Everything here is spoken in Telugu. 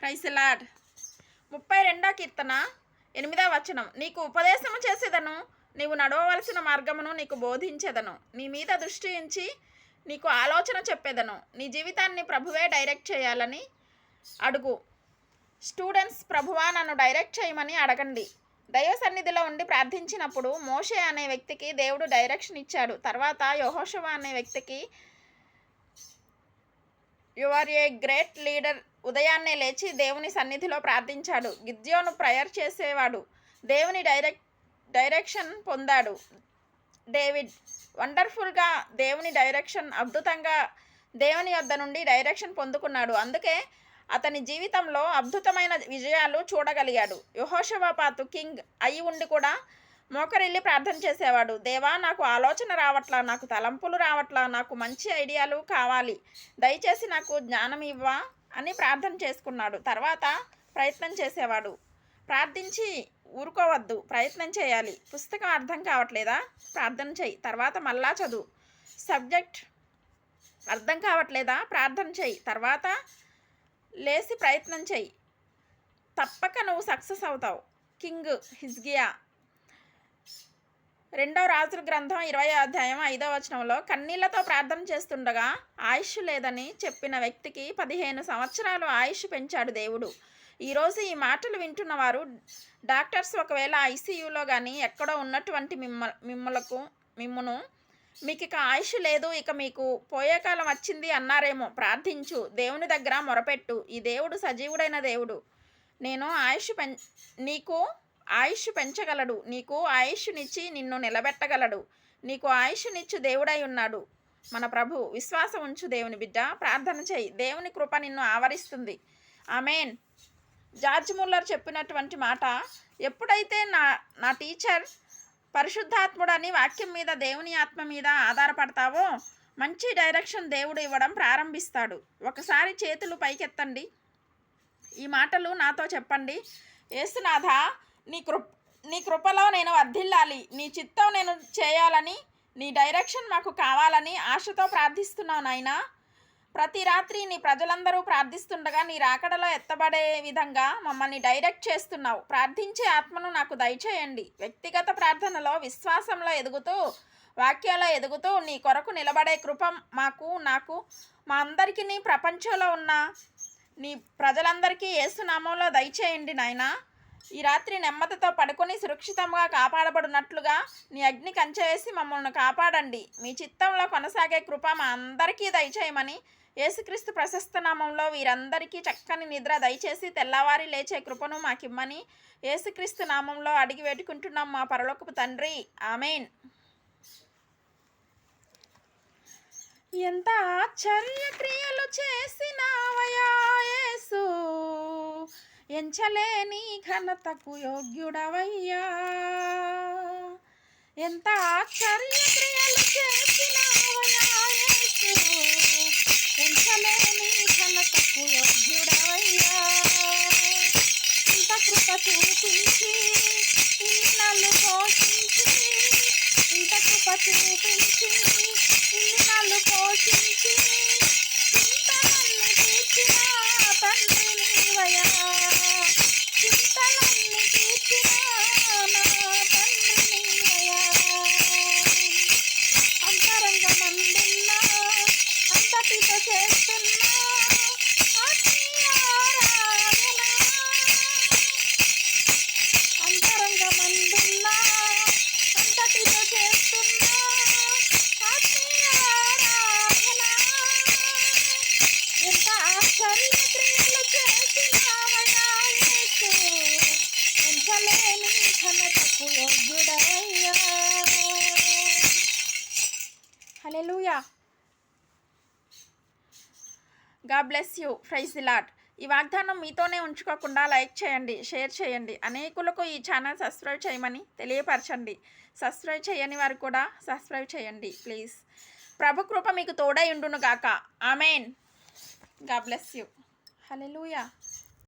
Praise the Lord. 32వ కీర్తన 8వ వచనం. నీకు ఉపదేశము చేసేదను, నీవు నడవవలసిన మార్గమును నీకు బోధించేదను. నీ మీద దృష్టి ఉంచి నీకు ఆలోచన చెప్పేదను. నీ జీవితాన్ని ప్రభువే డైరెక్ట్ చేయాలని అడుగు. స్టూడెంట్స్, ప్రభువా నన్ను డైరెక్ట్ చేయమని అడగండి. దైవ సన్నిధిలో ఉండి ప్రార్థించినప్పుడు మోషే అనే వ్యక్తికి దేవుడు డైరెక్షన్ ఇచ్చాడు. తర్వాత యెహోషువ అనే వ్యక్తికి you are a great leader ఉదయాన్నే లేచి దేవుని సన్నిధిలో ప్రార్థించాడు. గిద్యోను ప్రేయర్ చేసేవాడు, దేవుని డైరెక్షన్ పొందాడు. డేవిడ్ వండర్ఫుల్గా దేవుని డైరెక్షన్, అద్భుతంగా దేవుని యొద్ద నుండి డైరెక్షన్ పొందుకున్నాడు. అందుకే అతని జీవితంలో అద్భుతమైన విజయాలు చూడగలిగాడు. యెహోషాపాతు కింగ్ అయి ఉండి కూడా మోకరిల్లి ప్రార్థన చేసేవాడు. దేవా, నాకు ఆలోచన రావట్లా, నాకు తలంపులు రావట్లా, నాకు మంచి ఐడియాలు కావాలి, దయచేసి నాకు జ్ఞానం ఇవ్వా అని ప్రార్థన చేసుకున్నాడు. తర్వాత ప్రయత్నం చేసేవాడు. ప్రార్థించి ఊరుకోవద్దు, ప్రయత్నం చేయాలి. పుస్తకం అర్థం కావట్లేదా, ప్రార్థన చేయి, తర్వాత మళ్ళా చదువు. సబ్జెక్ట్ అర్థం కావట్లేదా, ప్రార్థన చేయి, తర్వాత లేచి ప్రయత్నం చేయి. తప్పక నువ్వు సక్సెస్ అవుతావు. కింగ్ హిజ్కియా 2వ రాజుల గ్రంథం 20వ అధ్యాయం 5వ వచనంలో, కన్నీళ్లతో ప్రార్థన చేస్తుండగా ఆయుష్ లేదని చెప్పిన వ్యక్తికి 15 సంవత్సరాలు ఆయుష్ పెంచాడు దేవుడు. ఈరోజు ఈ మాటలు వింటున్న వారు డాక్టర్స్ ఒకవేళ ఐసీయూలో కానీ ఎక్కడో ఉన్నటువంటి మిమ్మును మీకు ఇక ఆయుష్ లేదు, ఇక మీకు పోయే కాలం వచ్చింది అన్నారేమో. ప్రార్థించు, దేవుని దగ్గర మొరపెట్టు. ఈ దేవుడు సజీవుడైన దేవుడు. నీకు ఆయుష్ పెంచగలడు, నీకు ఆయుష్నిచ్చి నిన్ను నిలబెట్టగలడు. నీకు ఆయుష్నిచ్చు దేవుడై ఉన్నాడు మన ప్రభు. విశ్వాసం ఉంచు దేవుని బిడ్డ, ప్రార్థన చేయి, దేవుని కృప నిన్ను ఆవరిస్తుంది. ఆమేన్. జార్జ్ ముల్లర్ చెప్పినటువంటి మాట, ఎప్పుడైతే నా టీచర్ పరిశుద్ధాత్ముడని వాక్యం మీద, దేవుని ఆత్మ మీద ఆధారపడతావో మంచి డైరెక్షన్ దేవుడు ఇవ్వడం ప్రారంభిస్తాడు. ఒకసారి చేతులు పైకెత్తండి, ఈ మాటలు నాతో చెప్పండి. యేసునాథా, నీ కృపలో నేను వర్ధిల్లాలి, నీ చిత్తం నేను చేయాలని, నీ డైరెక్షన్ మాకు కావాలని ఆశతో ప్రార్థిస్తున్నావు నాయనా. ప్రతి రాత్రి నీ ప్రజలందరూ ప్రార్థిస్తుండగా నీ రాకడలో ఎత్తబడే విధంగా మమ్మల్ని డైరెక్ట్ చేస్తున్నావు. ప్రార్థించే ఆత్మను నాకు దయచేయండి. వ్యక్తిగత ప్రార్థనలో, విశ్వాసంలో ఎదుగుతూ, వాక్యాల్లో ఎదుగుతూ నీ కొరకు నిలబడే కృప నాకు, మా అందరికీ, ప్రపంచంలో ఉన్న నీ ప్రజలందరికీ యేసునామంలో దయచేయండి నాయనా. ఈ రాత్రి నెమ్మదితో పడుకొని సురక్షితంగా కాపాడబడినట్లుగా నీ అగ్ని కంచె వేసి మమ్మల్ని కాపాడండి. మీ చిత్తంలో కొనసాగే కృప మా అందరికీ దయచేయమని యేసుక్రీస్తు ప్రశస్త నామంలో వీరందరికీ చక్కని నిద్ర దయచేసి తెల్లవారి లేచే కృపను మాకిమ్మని యేసుక్రీస్తు నామంలో అడిగి వేడుకుంటున్నాం మా పరలోకపు తండ్రి. ఆమేన్. ఎంత ఆశ్చర్య క్రియలు చేసినావయా యేసు, ఎంచలేని ఘనతకు యోగ్యుడవయ్యా. ఎంత ఆశ్చర్య క్రియలు చేసినావయా యేసు, ఎంచలేని ఘనతకు యోగ్యుడవయ్యా. ఇంత కృప చూపించి ఇన్నాళ్ళు పోషించి, ఇంత కృప చూపించి ఇన్నాళ్ళు పోషించి, చింతలన్నీ తీర్చిన తండ్రి నీవయ్యా. చింతలన్నీ తీర్చిన నా తండ్రి నీవయ్యా. అంతరంగమందున్నా అంతటితో చేస్తున్నా ఆత్మీయ ఆరాధన. అంతరంగమందున్నా అంతటితో చేస్తున్నా ఆత్మీయ ఆరాధన. ఎంత ఆశ్చర్య క్రియలు చేసినావయా యేసు, ఎంచలేని ఘనతకు యోగ్యుడవయ్యా. హల్లెలూయా. God bless you. Praise the Lord. ఈ వాగ్దానం మీతోనే ఉంచుకోకుండా లైక్ చేయండి, షేర్ చేయండి, అనేకులకు ఈ ఛానల్ సబ్స్క్రైబ్ చేయమని తెలియపరచండి. సబ్స్క్రైబ్ చేయని వారు కూడా సబ్స్క్రైబ్ చేయండి ప్లీజ్. ప్రభు కృప మీకు తోడై ఉండును గాక. ఆమేన్. God bless you. హల్లెలూయా.